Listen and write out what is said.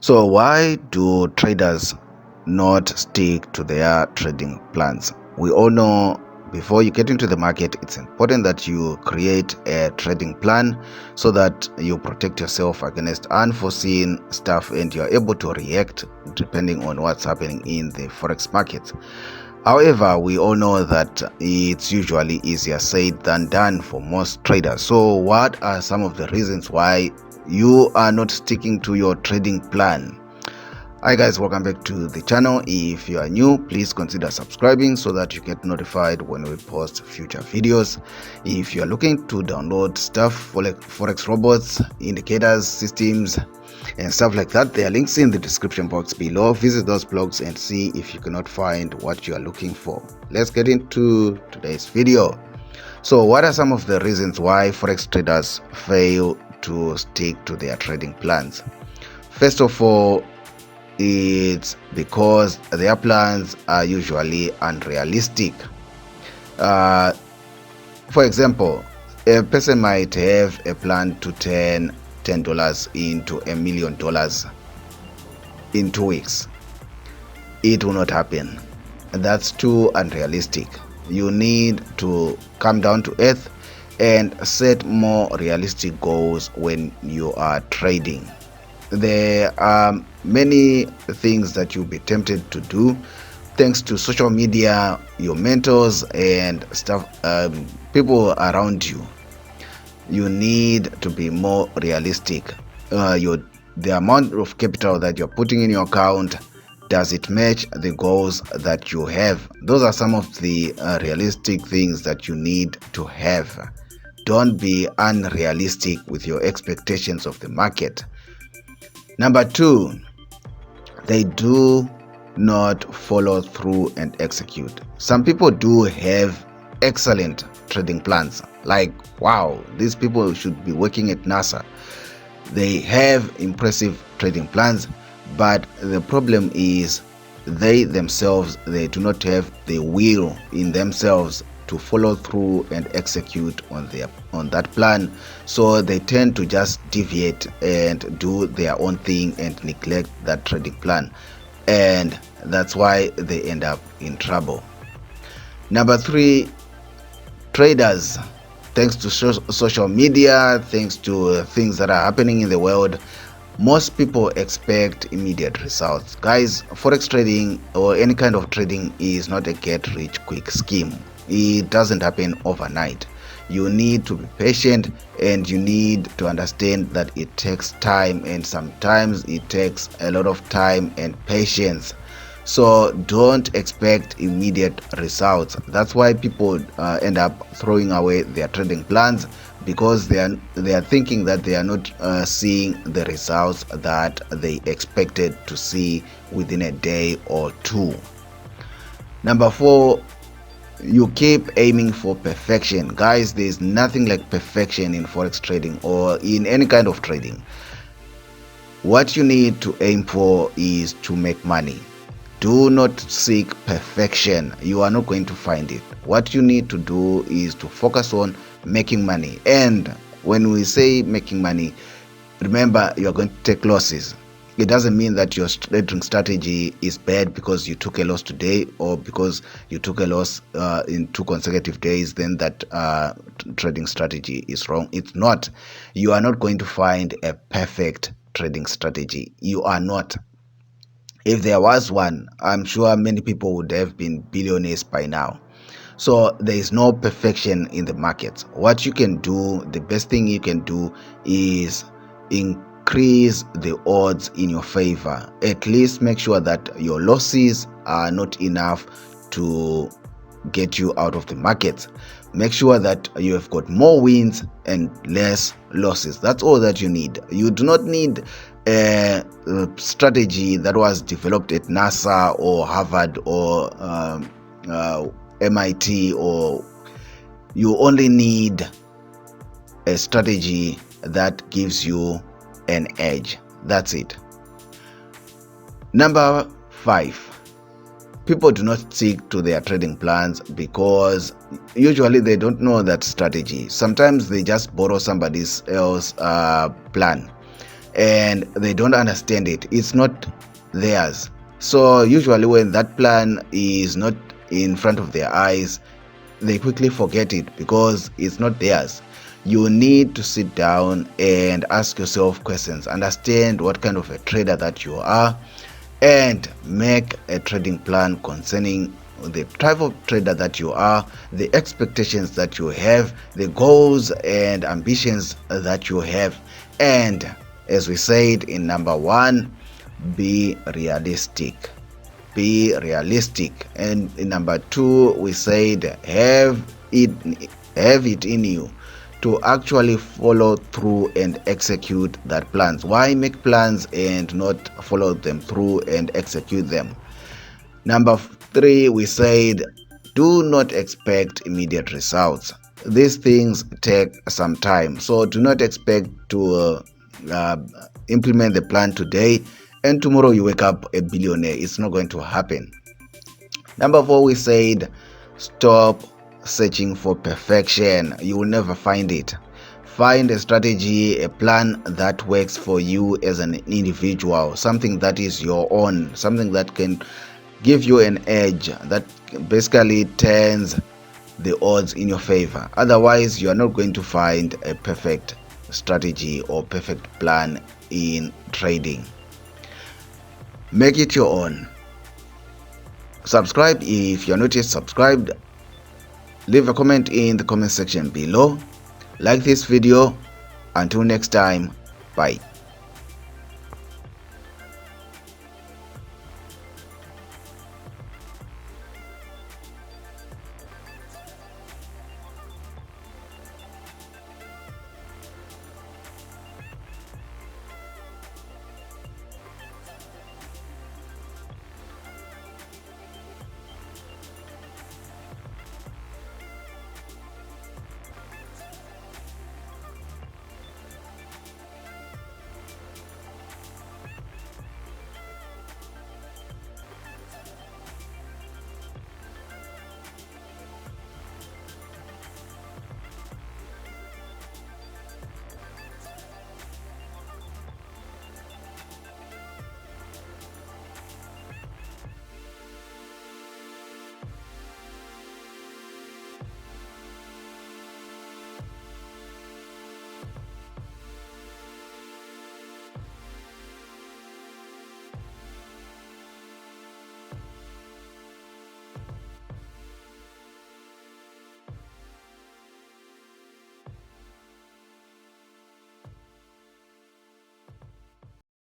So why do traders not stick to their trading plans? We all know before you get into the market, it's important that you create a trading plan so that you protect yourself against unforeseen stuff and you're able to react depending on what's happening in the forex market. However, we all know that it's usually easier said than done for most traders. So what are some of the reasons why you are not sticking to your trading plan? Hi guys, welcome back to the channel. If you are new, please consider subscribing so that you get notified when we post future videos. If you are looking to download stuff for like forex robots, indicators, systems and stuff like that, there are links in the description box below. Visit those blogs and see if you cannot find what you are looking for. Let's get into today's video. So what are some of the reasons why forex traders fail to stick to their trading plans? First of all, it's because their plans are usually unrealistic. For example, a person might have a plan to turn $10 into $1 million in 2 weeks. It will not happen. That's too unrealistic. You need to come down to earth and set more realistic goals when you are trading. There are many things that you'll be tempted to do thanks to social media, your mentors and stuff, people around you. You need to be more realistic. The amount of capital that you're putting in your account, does it match the goals that you have? Those are some of the realistic things that you need to have. Don't be unrealistic with your expectations of the market. Number 2, they do not follow through and execute. Some people do have excellent trading plans. Like, wow, these people should be working at NASA. They have impressive trading plans, but the problem is they themselves, they do not have the will in themselves to follow through and execute on that plan. So they tend to just deviate and do their own thing and neglect that trading plan, and that's why they end up in trouble. Number 3, traders, thanks to social media, thanks to things that are happening in the world, most people expect immediate results. Guys, forex trading or any kind of trading is not a get rich quick scheme. It doesn't happen overnight. You need to be patient and you need to understand that it takes time, and sometimes it takes a lot of time and patience. So don't expect immediate results. That's why people end up throwing away their trading plans, because they are thinking that they are not seeing the results that they expected to see within a day or 2. Number 4, you keep aiming for perfection. Guys, there's nothing like perfection in forex trading or in any kind of trading. What you need to aim for is to make money. Do not seek perfection. You are not going to find it. What you need to do is to focus on making money. And when we say making money, remember, you are going to take losses. It doesn't mean that your trading strategy is bad because you took a loss today, or because you took a loss in 2 consecutive days, then that trading strategy is wrong. It's not. You are not going to find a perfect trading strategy. You are not. If there was one, I'm sure many people would have been billionaires by now. So there is no perfection in the market. What you can do, the best thing you can do is increase the odds in your favor. At least make sure that your losses are not enough to get you out of the market. Make sure that you have got more wins and less losses. That's all that you need. You do not need a strategy that was developed at NASA or Harvard or MIT, or you only need a strategy that gives you an edge. That's it. Number 5, people do not stick to their trading plans because usually they don't know that strategy. Sometimes they just borrow somebody else's plan. and they don't understand it. It's not theirs. So usually when that plan is not in front of their eyes, they quickly forget it because it's not theirs. You need to sit down and ask yourself questions, understand what kind of a trader that you are, and make a trading plan concerning the type of trader that you are, the expectations that you have, the goals and ambitions that you have. And as we said in number 1, be realistic. Be realistic. And in number 2, we said have it in you to actually follow through and execute that plans. Why make plans and not follow them through and execute them? Number 3, we said do not expect immediate results. These things take some time, so do not expect to implement the plan today and tomorrow you wake up a billionaire. It's not going to happen. Number 4, we said stop searching for perfection. You will never find it. Find a strategy, a plan that works for you as an individual, something that is your own, something that can give you an edge, that basically turns the odds in your favor. Otherwise, you are not going to find a perfect strategy or perfect plan in trading. Make it your own. Subscribe if you're not yet subscribed. Leave a comment in the comment section below. Like this video. Until next time, bye.